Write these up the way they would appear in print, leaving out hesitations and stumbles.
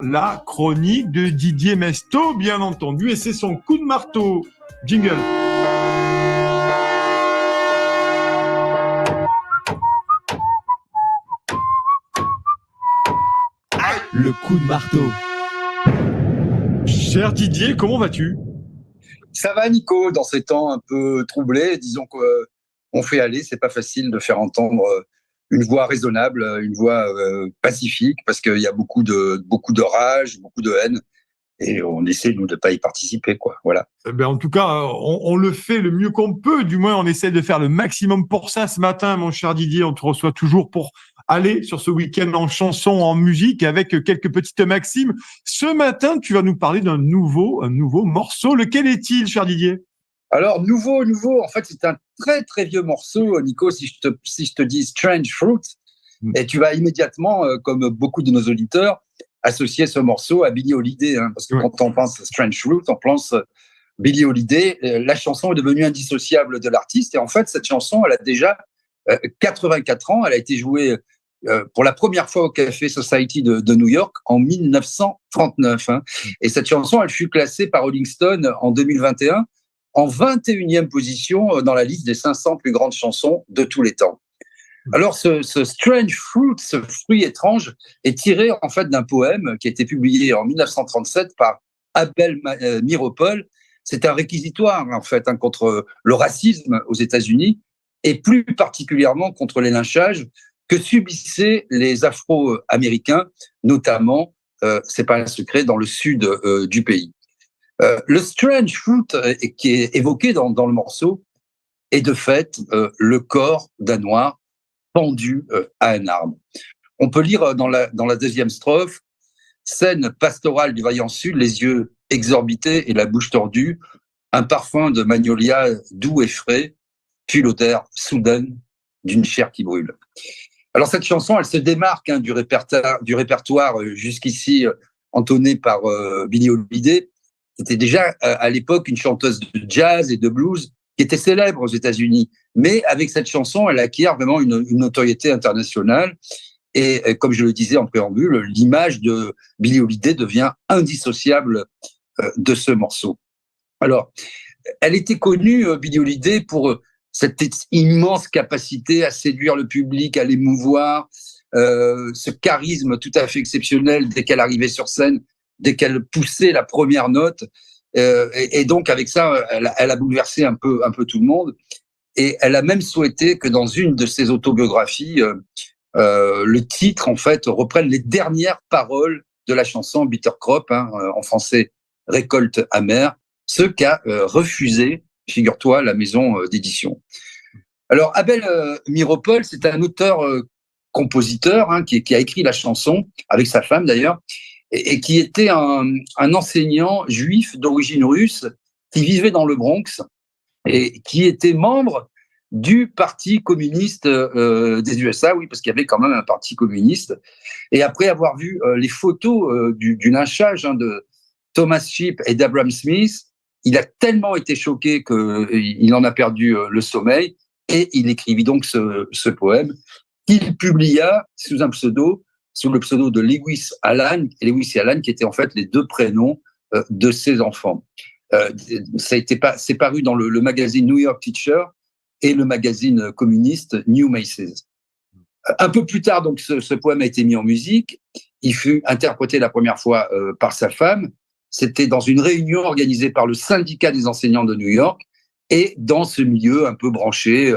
La chronique de Didier Mesto, bien entendu, et c'est son coup de marteau. Jingle. Le coup de marteau. Cher Didier, comment vas-tu? Ça va, Nico, dans ces temps un peu troublés, disons qu'on fait aller, c'est pas facile de faire entendre une voix raisonnable, une voix pacifique, parce qu'il y a beaucoup de rage, beaucoup de haine, et on essaie, nous, de pas y participer, quoi. Voilà. En tout cas, on le fait le mieux qu'on peut. Du moins, on essaie de faire le maximum pour ça. Ce matin, mon cher Didier, on te reçoit toujours pour aller sur ce week-end en chanson, en musique, avec quelques petites maximes. Ce matin, tu vas nous parler d'un nouveau morceau. Lequel est-il, cher Didier? Alors, nouveau, en fait, c'est un très, très vieux morceau, Nico, si je te dis Strange Fruit, et tu vas immédiatement, comme beaucoup de nos auditeurs, associer ce morceau à Billie Holiday, hein, parce que quand on pense Strange Fruit, on pense Billie Holiday. La chanson est devenue indissociable de l'artiste, et en fait, cette chanson, elle a déjà 84 ans. Elle a été jouée pour la première fois au Café Society de New York en 1939. Hein. Et cette chanson, elle fut classée par Rolling Stone en 2021 en 21e position dans la liste des 500 plus grandes chansons de tous les temps. Alors, ce Strange Fruit, ce fruit étrange, est tiré en fait d'un poème qui a été publié en 1937 par Abel Meeropol. C'est un réquisitoire en fait contre le racisme aux États-Unis et plus particulièrement contre les lynchages que subissaient les Afro-Américains, notamment, c'est pas un secret, dans le sud du pays. Le Strange Fruit qui est évoqué dans le morceau est de fait le corps d'un noir pendu à un arbre. On peut lire dans la deuxième strophe: scène pastorale du vaillant sud, les yeux exorbités et la bouche tordue, un parfum de magnolia doux et frais, puis l'odeur soudaine d'une chair qui brûle. Alors cette chanson, elle se démarque du répertoire jusqu'ici entonné par Billie Holiday. C'était déjà à l'époque une chanteuse de jazz et de blues qui était célèbre aux États-Unis. Mais avec cette chanson, elle acquiert vraiment une notoriété internationale. Et comme je le disais en préambule, l'image de Billie Holiday devient indissociable de ce morceau. Alors, elle était connue, Billie Holiday, pour cette immense capacité à séduire le public, à l'émouvoir, ce charisme tout à fait exceptionnel dès qu'elle arrivait sur scène, dès qu'elle poussait la première note. Et donc, avec ça, elle a bouleversé un peu tout le monde. Et elle a même souhaité que dans une de ses autobiographies, le titre, en fait, reprenne les dernières paroles de la chanson Bitter Crop, hein, en français récolte amère, ce qu'a refusé, figure-toi, la maison d'édition. Alors, Abel Meeropol, c'est un auteur-compositeur hein, qui a écrit la chanson, avec sa femme d'ailleurs, et qui était un enseignant juif d'origine russe qui vivait dans le Bronx et qui était membre du Parti communiste des USA, oui, parce qu'il y avait quand même un parti communiste. Et après avoir vu les photos du lynchage hein, de Thomas Shipp et d'Abraham Smith, il a tellement été choqué qu'il en a perdu le sommeil et il écrivit donc ce poème qu'il publia sous le pseudo de Lewis Allan, qui étaient en fait les deux prénoms de ses enfants. C'est paru dans le magazine New York Teacher et le magazine communiste New Macy's. Un peu plus tard, donc, ce poème a été mis en musique. Il fut interprété la première fois par sa femme. C'était dans une réunion organisée par le syndicat des enseignants de New York. Et dans ce milieu un peu branché,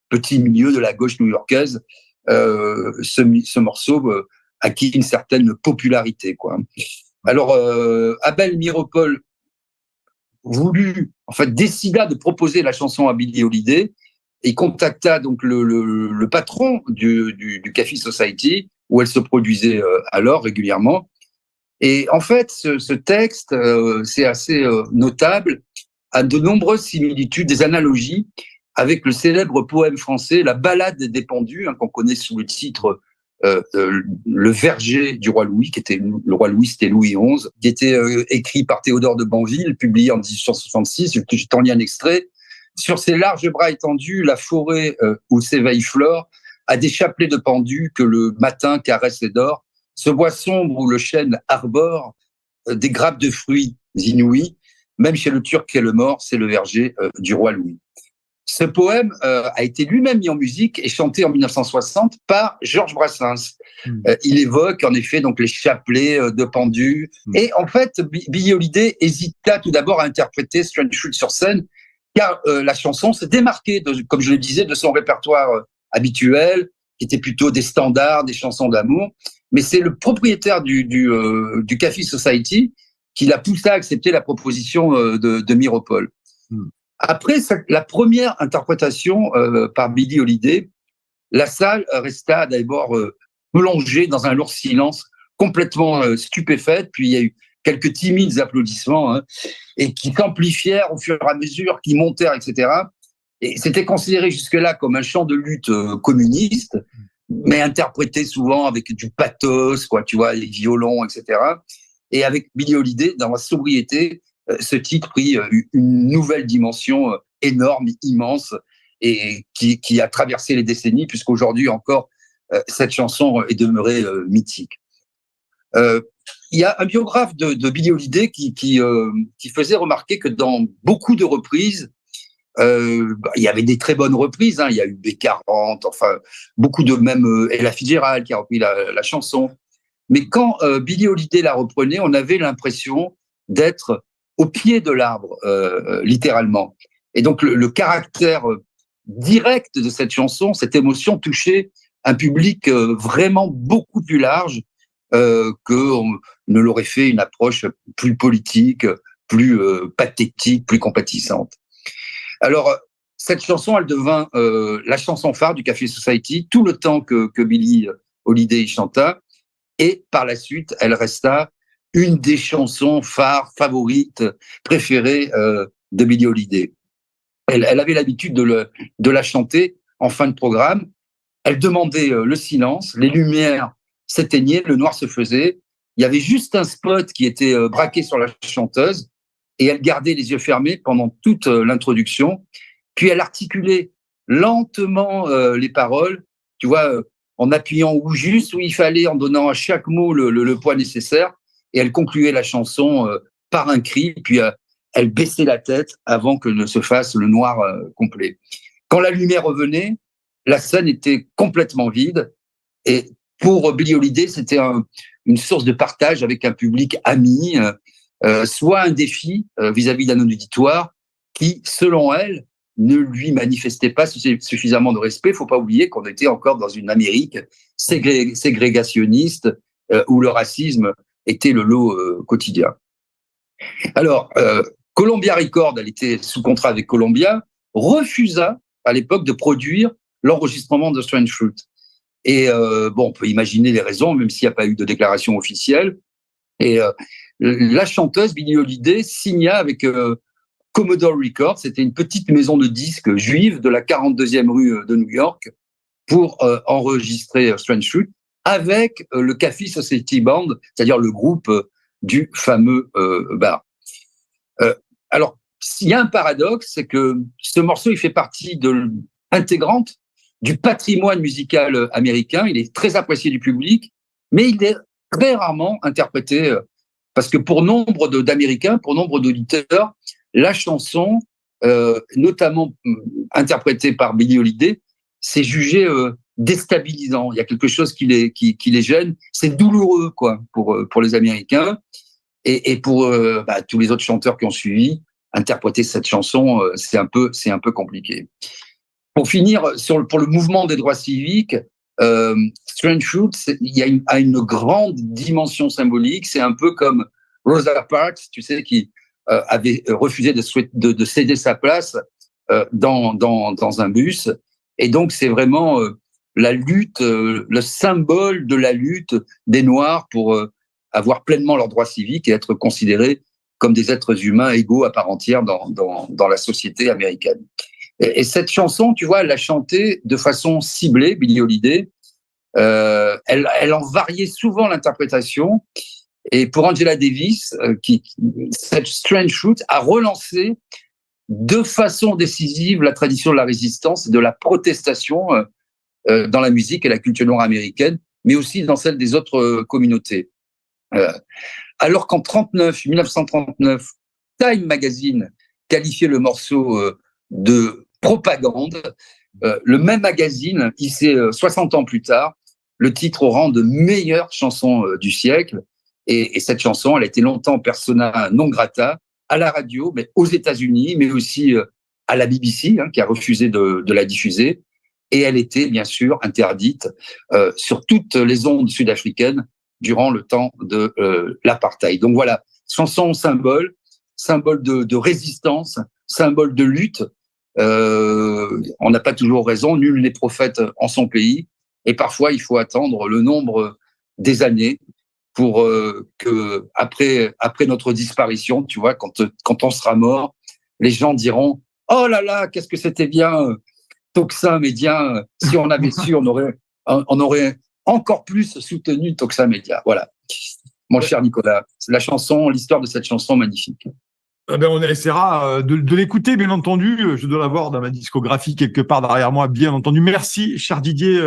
petit milieu de la gauche new-yorkaise, ce morceau acquis une certaine popularité, quoi. Alors, Abel Meeropol décida de proposer la chanson à Billie Holiday. Il contacta donc le patron du Café Society, où elle se produisait alors régulièrement. Et en fait, ce texte, c'est assez notable, a de nombreuses similitudes, des analogies avec le célèbre poème français La Ballade des pendus, hein, qu'on connaît sous le titre Le Verger du roi Louis, le roi Louis, c'était Louis XI, qui était écrit par Théodore de Banville, publié en 1866. Je t'en lis un extrait. Sur ces larges bras étendus, la forêt où s'éveille Flore a des chapelets de pendus que le matin caresse et dort. ce bois sombre où le chêne arbore des grappes de fruits inouïs, même chez le Turc et le Mort, c'est le verger du roi Louis. Ce poème a été lui-même mis en musique et chanté en 1960 par Georges Brassens. Il évoque en effet donc les chapelets de pendus. Et en fait, Billie Holiday hésita tout d'abord à interpréter Strange Fruit sur scène, car la chanson s'est démarquée, comme je le disais, de son répertoire habituel, qui était plutôt des standards, des chansons d'amour. Mais c'est le propriétaire du Café Society qui l'a poussé à accepter la proposition de Miropol. Après la première interprétation par Billie Holiday, la salle resta d'abord plongée dans un lourd silence, complètement stupéfaite. Puis il y a eu quelques timides applaudissements et qui s'amplifièrent au fur et à mesure, qui montèrent, etc. Et c'était considéré jusque-là comme un chant de lutte communiste, mais interprété souvent avec du pathos, quoi, tu vois, les violons, etc. Et avec Billie Holiday, dans la sobriété, ce titre prit une nouvelle dimension énorme, immense, et qui a traversé les décennies, puisqu'aujourd'hui encore, cette chanson est demeurée mythique. Il y a un biographe de Billie Holiday qui faisait remarquer que dans beaucoup de reprises, il y avait des très bonnes reprises, il y a eu B40, enfin, beaucoup de même Ella Fitzgerald qui a repris la chanson. Mais quand Billie Holiday la reprenait, on avait l'impression d'être au pied de l'arbre, littéralement. Et donc, le caractère direct de cette chanson, cette émotion touchait un public vraiment beaucoup plus large qu'on ne l'aurait fait une approche plus politique, plus pathétique, plus compatissante. Alors, cette chanson, elle devint la chanson phare du Café Society tout le temps que Billie Holiday y chanta. Et par la suite, elle resta une des chansons phares, favorites, préférées de Billie Holiday. Elle avait l'habitude de la chanter en fin de programme. Elle demandait le silence, les lumières s'éteignaient, le noir se faisait. Il y avait juste un spot qui était braqué sur la chanteuse et elle gardait les yeux fermés pendant toute l'introduction. Puis elle articulait lentement les paroles, tu vois, en appuyant juste où il fallait, en donnant à chaque mot le poids nécessaire. Et elle concluait la chanson par un cri, puis elle baissait la tête avant que ne se fasse le noir complet. Quand la lumière revenait, la scène était complètement vide. Et pour Billie Holiday, c'était une source de partage avec un public ami, soit un défi vis-à-vis d'un auditoire qui, selon elle, ne lui manifestait pas suffisamment de respect. Il ne faut pas oublier qu'on était encore dans une Amérique ségrégationniste où le racisme était le lot quotidien. Alors, Columbia Records, elle était sous contrat avec Columbia, refusa à l'époque de produire l'enregistrement de Strange Fruit. Et on peut imaginer les raisons, même s'il n'y a pas eu de déclaration officielle. Et la chanteuse Billie Holiday signa avec Commodore Records, c'était une petite maison de disques juive de la 42e rue de New York, pour enregistrer Strange Fruit avec le Café Society Band, c'est-à-dire le groupe du fameux bar. Alors, il y a un paradoxe, c'est que ce morceau, il fait partie intégrante du patrimoine musical américain. Il est très apprécié du public, mais il est très rarement interprété, parce que pour nombre d'Américains, pour nombre d'auditeurs, la chanson, notamment interprétée par Billie Holiday, c'est jugé déstabilisant. Il y a quelque chose qui les gêne. C'est douloureux, quoi, pour les Américains. Et pour tous les autres chanteurs qui ont suivi, interpréter cette chanson, c'est un peu compliqué. Pour finir, pour le mouvement des droits civiques, Strange Fruit, a une grande dimension symbolique. C'est un peu comme Rosa Parks, tu sais, qui avait refusé de céder sa place dans un bus. Et donc, c'est vraiment la lutte, le symbole de la lutte des Noirs pour avoir pleinement leurs droits civiques et être considérés comme des êtres humains égaux à part entière dans la société américaine. Et cette chanson, tu vois, elle l'a chantée de façon ciblée, Billie Holiday. Elle en variait souvent l'interprétation. Et pour Angela Davis, cette Strange Fruit a relancé de façon décisive la tradition de la résistance et de la protestation dans la musique et la culture noire américaine, mais aussi dans celle des autres communautés. Alors qu'en 1939, Time Magazine qualifiait le morceau de propagande, le même magazine hissait 60 ans plus tard le titre au rang de meilleure chanson du siècle. Et cette chanson, elle a été longtemps persona non grata à la radio, mais aux États-Unis, mais aussi à la BBC, qui a refusé de la diffuser. Et elle était bien sûr interdite sur toutes les ondes sud-africaines durant le temps de l'apartheid. Donc voilà, chanson symbole de résistance, symbole de lutte. On n'a pas toujours raison, nul n'est prophète en son pays. Et parfois, il faut attendre le nombre des années pour que après notre disparition, tu vois, quand on sera mort, les gens diront « Oh là là, qu'est-ce que c'était bien, Tocsin Média, si on avait su, on aurait encore plus soutenu Tocsin Média. » Voilà, mon cher Nicolas, l'histoire de cette chanson magnifique. On essaiera de l'écouter, bien entendu. Je dois l'avoir dans ma discographie quelque part derrière moi, bien entendu. Merci, cher Didier,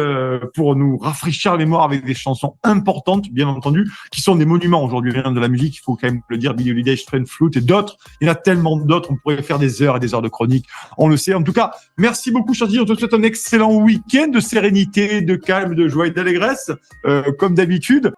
pour nous rafraîchir la mémoire avec des chansons importantes, bien entendu, qui sont des monuments aujourd'hui de la musique. Il faut quand même le dire, Billie Holiday, Strange Fruit et d'autres. Il y en a tellement d'autres. On pourrait faire des heures et des heures de chronique. On le sait. En tout cas, merci beaucoup, cher Didier. On te souhaite un excellent week-end de sérénité, de calme, de joie et d'allégresse, comme d'habitude.